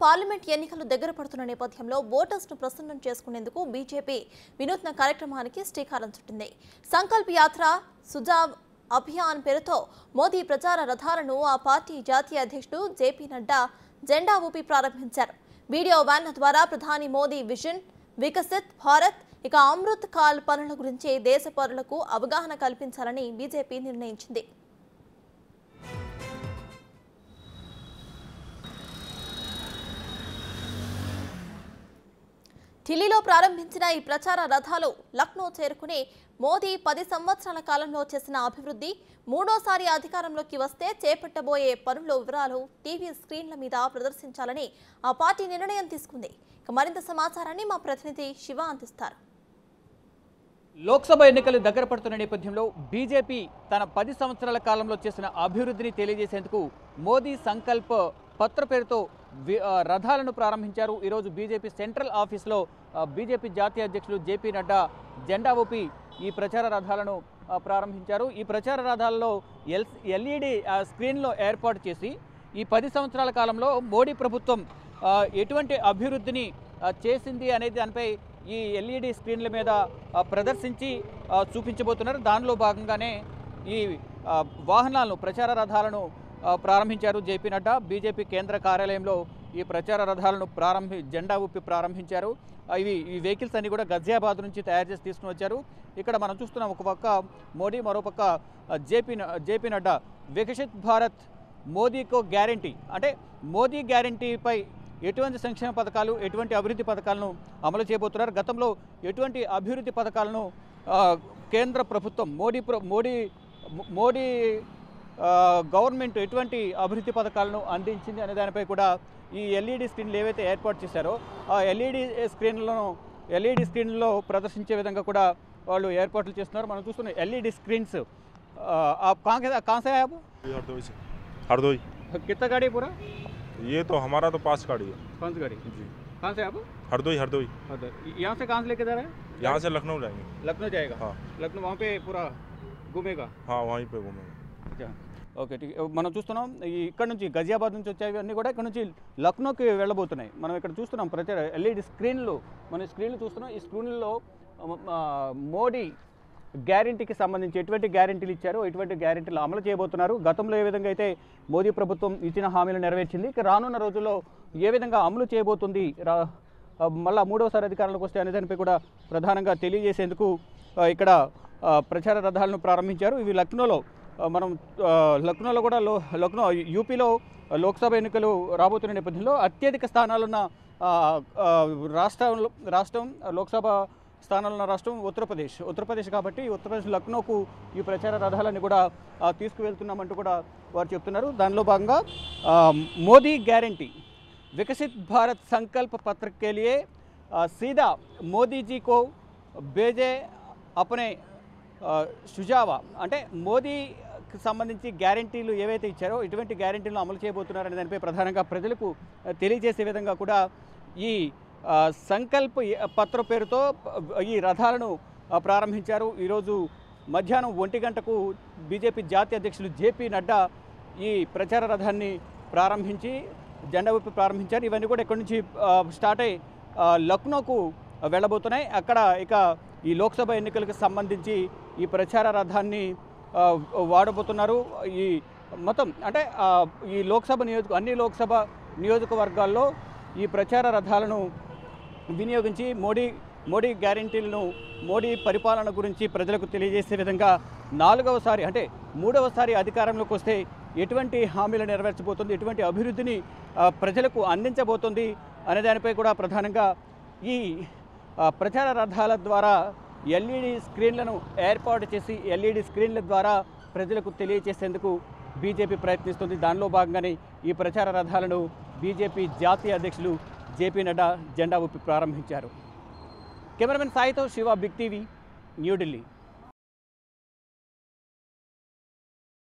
Parliament ఎన్నికలు దగ్గర పడుతున్న నేపథ్యంలో ఓటర్స్ను ప్రసన్నం చేసుకునేందుకు బీజేపీ వినూత్న కార్యక్రమానికి శ్రీకారం చుట్టింది. సంకల్ప్ యాత్ర సుజావ్ అభియాన్ పేరుతో మోదీ ప్రచార రథాలను ఆ పార్టీ జాతీయ అధ్యక్షుడు జేపీ నడ్డా జెండా ఊపి ప్రారంభించారు. వీడియో వ్యాన్ల ద్వారా ప్రధాని మోదీ విజన్ వికసిత్ భారత్ ఇక అమృత్ కాల్ పనుల గురించి దేశ పౌరులకు అవగాహన కల్పించాలని బీజేపీ నిర్ణయించింది. ఢిల్లీలో ప్రారంభించిన ఈ ప్రచార రథాలు లక్నో చేరుకుని మోదీ 10 సంవత్సరాల కాలంలో చేసిన అభివృద్ధి, మూడోసారి అధికారంలోకి వస్తే చేపట్టబోయే పనుల వివరాలు టీవీ స్క్రీన్ల మీద ప్రదర్శించాలని ఆ పార్టీ నిర్ణయం తీసుకుంది. ఇక మరింత సమాచారాన్ని మా ప్రతినిధి శివ అందిస్తారు. లోక్సభ ఎన్నికలు దగ్గర పడుతున్న నేపథ్యంలో బీజేపీ తన 10 సంవత్సరాల కాలంలో చేసిన అభివృద్ధిని తెలియజేసేందుకు మోదీ సంకల్ప్ పత్ర పేరుతో రథాలను ప్రారంభించారు. ఈరోజు బీజేపీ సెంట్రల్ ఆఫీస్లో బీజేపీ జాతీయ అధ్యక్షులు జేపీ నడ్డా జెండా ఊపి ఈ ప్రచార రథాలను ప్రారంభించారు. ఈ ప్రచార రథాలలో ఎల్ఈడి స్క్రీన్లో ఏర్పాటు చేసి ఈ 10 సంవత్సరాల కాలంలో మోడీ ప్రభుత్వం ఎటువంటి అభివృద్ధిని చేసింది అనేది దానిపై ఈ ఎల్ఈడి స్క్రీన్ల మీద ప్రదర్శించి చూపించబోతున్నారు. దానిలో భాగంగానే ఈ వాహనాలను ప్రచార రథాలను ప్రారంభించారు జేపీ నడ్డా. బీజేపీ కేంద్ర కార్యాలయంలో ఈ ప్రచార రథాలను జెండా ఊపి ప్రారంభించారు. ఈ వెహికల్స్ అన్ని కూడా గజియాబాద్ నుంచి తయారు చేసి తీసుకుని వచ్చారు. ఇక్కడ మనం చూస్తున్నాం, ఒక పక్క మోడీ, మరోపక్క జేపీ నడ్డా. వికసిత్ భారత్ మోదీకో గ్యారంటీ, అంటే మోదీ గ్యారంటీపై ఎటువంటి సంక్షేమ పథకాలు, ఎటువంటి అభివృద్ధి పథకాలను అమలు చేయబోతున్నారు, గతంలో ఎటువంటి అభివృద్ధి పథకాలను కేంద్ర ప్రభుత్వం మోడీ గవర్నమెంట్ ఎటువంటి అభివృద్ధి పథకాలను అందించింది అనే దానిపై కూడా ఈ ఎల్ఈడి స్క్రీన్లు ఏవైతే ఏర్పాటు చేశారో ఆ ఎల్ఈడి స్క్రీన్లలో ప్రదర్శించే విధంగా కూడా వాళ్ళు ఏర్పాట్లు చేస్తున్నారు. మనం చూస్తున్న ఎల్ఈడి స్క్రీన్స్. कहाँ से आए आप? हरदोई। कितना गाड़ी पूरा? ये तो हमारा तो पास गाड़ी है। कौन सी गाड़ी जी? कहाँ से आप? हरदोई। यहाँ से कहाँ से लेके जा रहे हैं? यहाँ से लखनऊ जाएंगे। लखनऊ जाएगा? हाँ। लखनऊ वहाँ पे पूरा घूमेगा? हाँ, वहीं पे घूमेंगे। अच्छा, ఓకే. మనం చూస్తున్నాం ఇక్కడ నుంచి గజియాబాద్ నుంచి వచ్చేవి అన్నీ కూడా ఇక్కడ నుంచి లక్నోకి వెళ్ళబోతున్నాయి. మనం ఇక్కడ చూస్తున్నాం ప్రచార ఎల్ఈడి స్క్రీన్లు, మన స్క్రీన్లు చూస్తున్నాం. ఈ స్క్రీన్లలో మోడీ గ్యారంటీకి సంబంధించి ఎటువంటి గ్యారంటీలు ఇచ్చారో ఎటువంటి గ్యారంటీలు అమలు చేయబోతున్నారు, గతంలో ఏ విధంగా అయితే మోదీ ప్రభుత్వం ఇచ్చిన హామీలు నెరవేర్చింది, ఇక రానున్న రోజుల్లో ఏ విధంగా అమలు చేయబోతుంది, మళ్ళీ మూడవసారి అధికారంలోకి వస్తే అనే దానిపై కూడా ప్రధానంగా తెలియజేసేందుకు ఇక్కడ ప్రచార రథాలను ప్రారంభించారు. ఇవి లక్నోలో, మనం లక్నోలో కూడా లక్నో యూపీలో లోక్సభ ఎన్నికలు రాబోతున్న నేపథ్యంలో అత్యధిక స్థానాలున్న రాష్ట్రం లోక్సభ స్థానాలున్న రాష్ట్రం ఉత్తరప్రదేశ్ కాబట్టి ఉత్తరప్రదేశ్ లక్నోకు ఈ ప్రచార రథాలన్నీ కూడా తీసుకువెళ్తున్నామంటూ కూడా వారు చెప్తున్నారు. దానిలో భాగంగా మోదీ గ్యారంటీ వికసిత్ భారత్ సంకల్ప్ పత్ర के लिए सीधा మోదీ जी को भेजे अपने సుజావా, అంటే మోదీకి సంబంధించి గ్యారంటీలు ఏవైతే ఇచ్చారో ఇటువంటి గ్యారంటీలను అమలు చేయబోతున్నారనే దానిపై ప్రధానంగా ప్రజలకు తెలియజేసే విధంగా కూడా ఈ సంకల్ప్ పత్ర పేరుతో ఈ రథాలను ప్రారంభించారు. ఈరోజు మధ్యాహ్నం 1 గంటకు బీజేపీ జాతీయ అధ్యక్షులు జేపీ నడ్డా ఈ ప్రచార రథాన్ని జెండా ఊపి ప్రారంభించారు. ఇవన్నీ కూడా ఇక్కడి నుంచి స్టార్ట్ అయ్యి లక్నోకు వెళ్ళబోతున్నాయి. అక్కడ ఇక ఈ లోక్సభ ఎన్నికలకు సంబంధించి ఈ ప్రచార రథాన్ని వాడబోతున్నారు. ఈ మొత్తం అంటే ఈ అన్ని లోక్సభ నియోజకవర్గాల్లో ఈ ప్రచార రథాలను వినియోగించి మోడీ గ్యారంటీలను, మోడీ పరిపాలన గురించి ప్రజలకు తెలియజేసే విధంగా 4వసారి అంటే 3వసారి అధికారంలోకి వస్తే ఎటువంటి హామీలు నెరవేర్చబోతుంది, ఎటువంటి అభివృద్ధిని ప్రజలకు అందించబోతుంది అనే దానిపై కూడా ప్రధానంగా ఈ ప్రచార రథాల ద్వారా ఎల్ఈడి స్క్రీన్లను ఏర్పాటు చేసి ఎల్ఈడి స్క్రీన్ల ద్వారా ప్రజలకు తెలియజేసేందుకు బీజేపీ ప్రయత్నిస్తుంది. దానిలో భాగంగానే ఈ ప్రచార రథాలను బీజేపీ జాతీయ అధ్యక్షులు జేపీ నడ్డా జెండా ఊపి ప్రారంభించారు. Cameraman సాయితో Shiva, big TV, New Delhi.